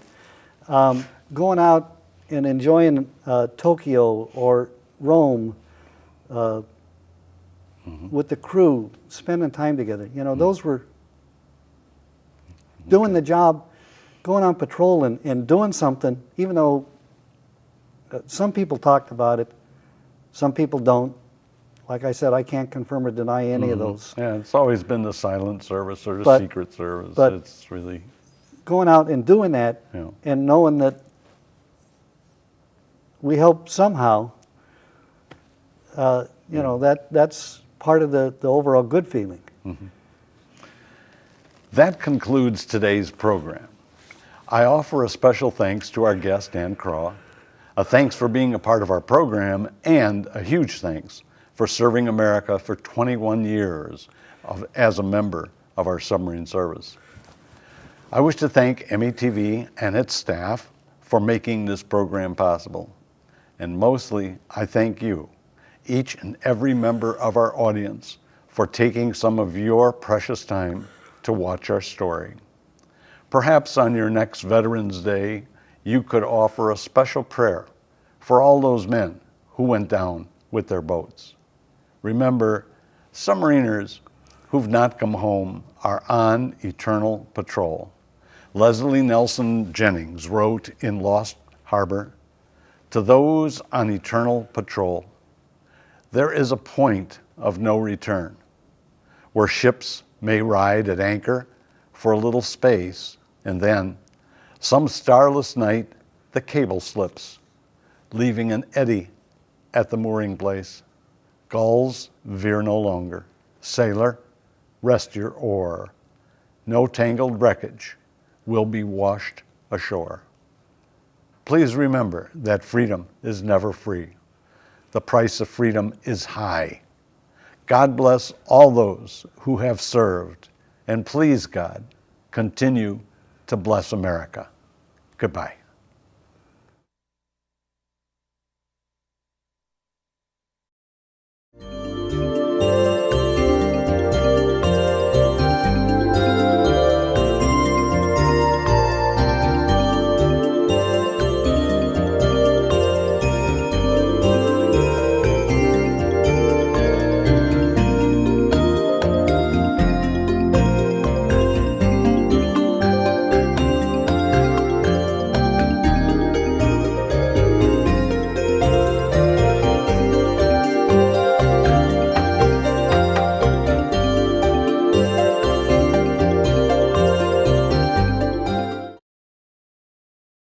going out and enjoying Tokyo or Rome with the crew, spending time together. You know, those were doing the job, going on patrol and doing something, even though some people talked about it, some people don't. Like I said, I can't confirm or deny any of those. Yeah, it's always been the silent service or the secret service. But it's really going out and doing that, and knowing that we help somehow, you know, that's part of the overall good feeling. That concludes today's program. I offer a special thanks to our guest, Dan Craw, a thanks for being a part of our program, and a huge thanks for serving America for 21 years as a member of our submarine service. I wish to thank METV and its staff for making this program possible. And mostly, I thank you, each and every member of our audience, for taking some of your precious time to watch our story. Perhaps on your next Veterans Day, you could offer a special prayer for all those men who went down with their boats. Remember, submariners who've not come home are on eternal patrol. Leslie Nelson Jennings wrote in Lost Harbor, "To those on eternal patrol, there is a point of no return, where ships may ride at anchor for a little space, and then, some starless night, the cable slips, leaving an eddy at the mooring place. Gulls veer no longer. Sailor, rest your oar. No tangled wreckage will be washed ashore." Please remember that freedom is never free. The price of freedom is high. God bless all those who have served, and please, God, continue to bless America. Goodbye.